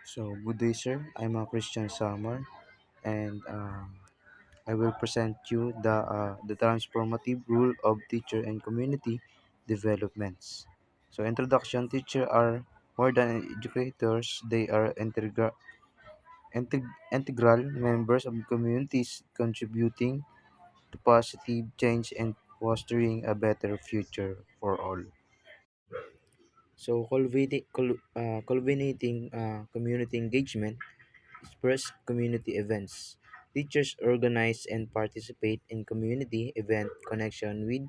So, good day, sir. I'm Christian Summer, and I will present you the transformative role of teacher and community developments. So, introduction: teacher are more than educators; they are integral members of communities, contributing to positive change and fostering a better future for all. So, culminating community engagement. First, community events. Teachers organize and participate in community event connection with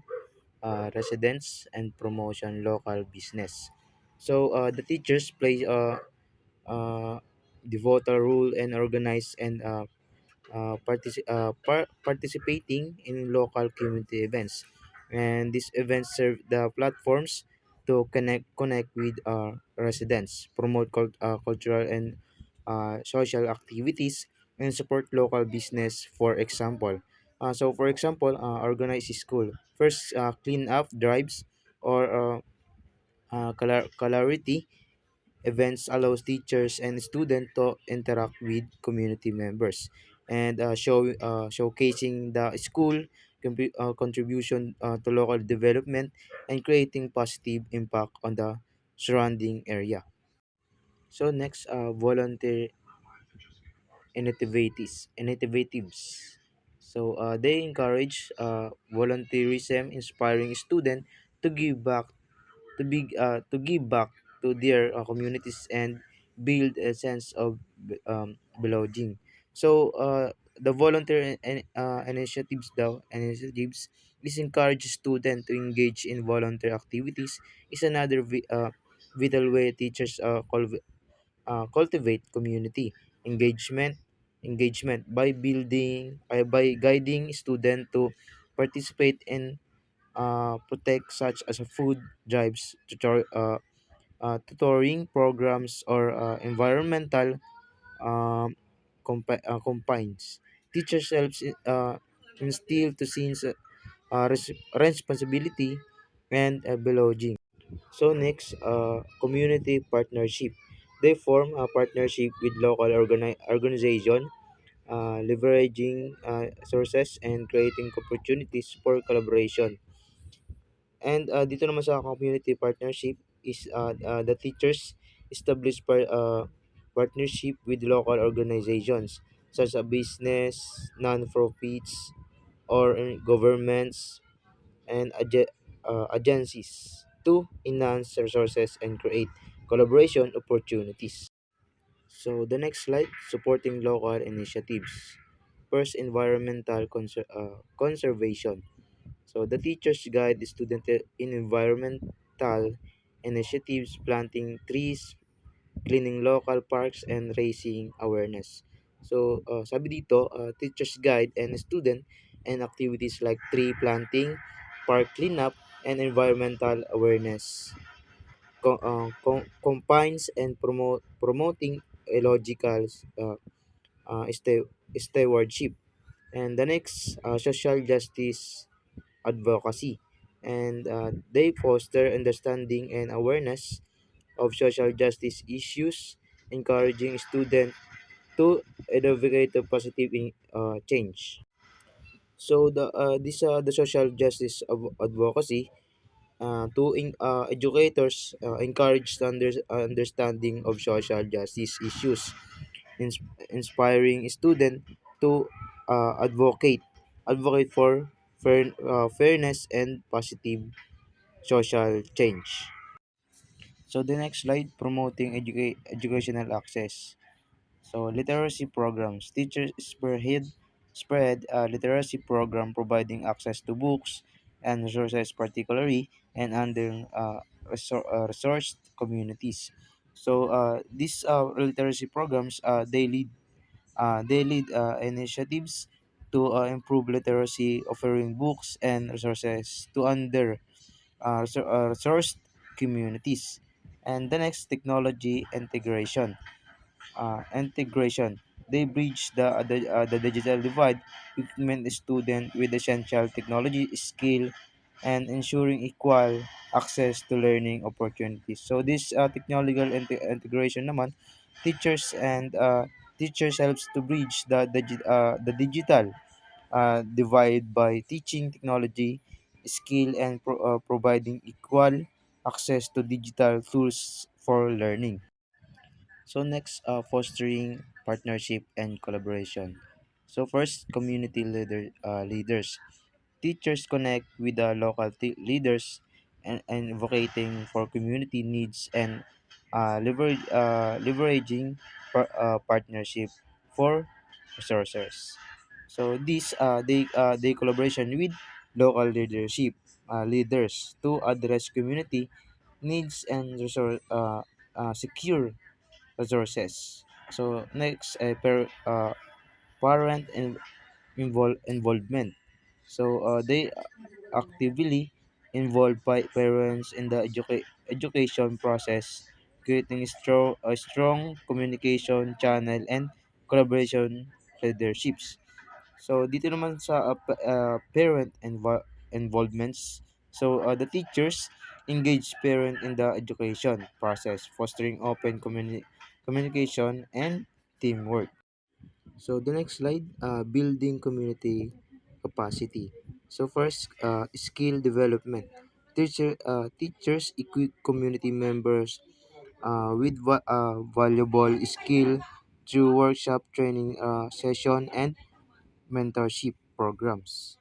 residents and promotion local business. So the teachers play uh, the vital role and organize and participating in local community events. And these events serve the platforms to connect with residents, promote cultural and social activities, and support local business. For example, organize school first, clean up drives or clarity events allows teachers and students to interact with community members and showcasing the school contribution to local development and creating positive impact on the surrounding area. So next, volunteer initiatives. So they encourage volunteerism, inspiring students to give back to give back to their communities and build a sense of belonging. So the volunteer initiatives is encourage students to engage in volunteer activities is another vital way teachers cultivate community engagement by by guiding students to participate in protect such as a food drives, tutoring programs, or environmental campaigns. Teachers helps instill to scenes responsibility and belonging. So next, community partnership. They form a partnership with local organization, leveraging sources and creating opportunities for collaboration. And dito naman sa community partnership is the teachers establish partnership with local organizations such as business, non-profits, or governments and agencies to enhance resources and create collaboration opportunities. So the next slide, supporting local initiatives. First, environmental conservation. So the teachers guide the student in environmental initiatives, planting trees, cleaning local parks, and raising awareness. So sabi dito, teachers guide and student and activities like tree planting, park cleanup, and environmental awareness combines and promoting a logical stewardship. And the next, social justice advocacy, and they foster understanding and awareness of social justice issues, encouraging students to advocate a positive change. So the social justice advocacy educators encourage understanding of social justice issues, inspiring students to advocate for fairness and positive social change. So the next slide, promoting educational access. So literacy programs, teachers spread a literacy program providing access to books and resources, particularly and under resourced communities. So these literacy programs they lead initiatives to improve literacy, offering books and resources to under resourced communities. And the next, technology integration. They bridge the digital divide, equipment the student with essential technology skill, and ensuring equal access to learning opportunities. So this technological integration naman, teachers and teachers helps to bridge the digital divide by teaching technology skill and providing equal access to digital tools for learning. So next, fostering partnership and collaboration. So first, community leaders. Teachers connect with the local leaders and advocating for community needs and leveraging partnership for resources. So this they collaboration with local leaders to address community needs and secure resources. So next, parent and involvement. So they actively involve parents in the education process, creating a strong communication channel and collaboration leaderships. So dito naman sa parent involvements, so the teachers engage parent in the education process, fostering open communication and teamwork. So the next slide, building community capacity. So first, skill development. Teachers equip community members with valuable skill through workshop training session and mentorship programs.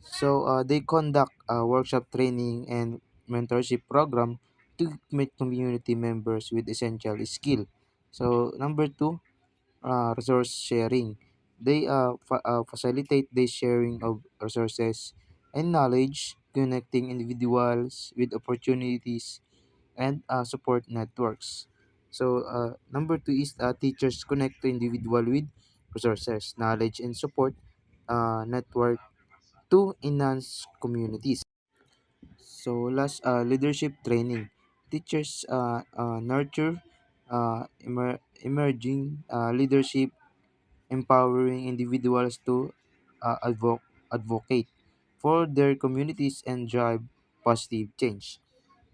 So they conduct workshop training and mentorship program to meet community members with essential skill. So number two, resource sharing. They facilitate the sharing of resources and knowledge, connecting individuals with opportunities and support networks. So number two is teachers connect to individual with resources, knowledge, and support network to enhance communities. So last, leadership training. Teachers nurture emerging leadership, empowering individuals to advocate for their communities and drive positive change.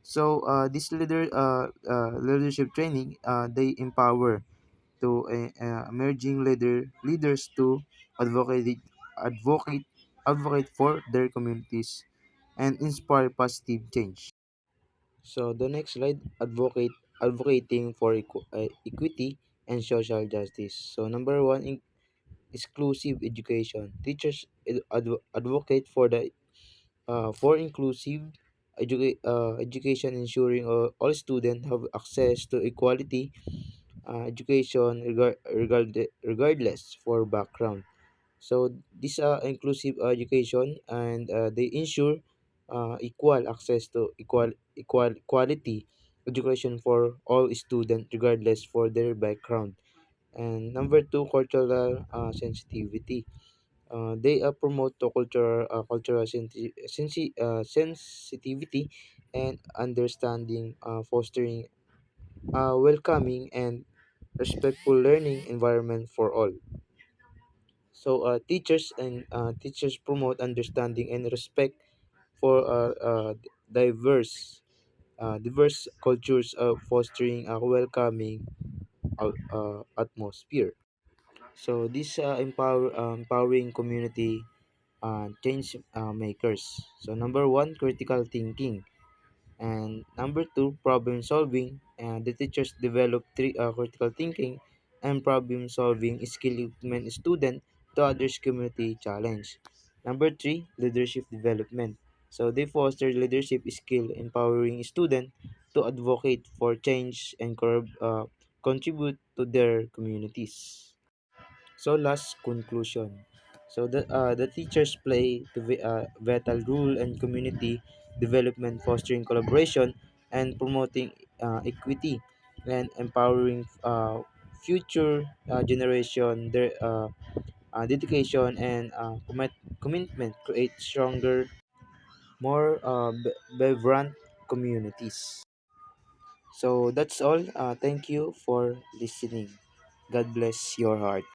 So this leadership training, they empower to emerging leaders to advocate advocate advocate for their communities and inspire positive change. So the next slide, advocating for equity and social justice. So number one, exclusive education. Teachers advocate for inclusive education, ensuring all students have access to equality education regardless for background. So this inclusive education, and they ensure equal access to equal quality education for all students regardless for their background. And number two, cultural sensitivity. They promote to cultural sensitivity and understanding, fostering welcoming and respectful learning environment for all. So teachers promote understanding and respect for diverse diverse cultures, fostering a welcoming atmosphere. So this empowering community change makers. So number one, critical thinking. And number two, problem solving. The teachers develop three critical thinking and problem solving skill equipment student to address community challenge. Number three, leadership development. So they foster leadership skill, empowering student to advocate for change and contribute to their communities. So last, conclusion. So the teachers play vital role in community development, fostering collaboration and promoting equity and empowering future generation. Their dedication and commitment create stronger, more vibrant communities. So that's all. Thank you for listening. God bless your heart.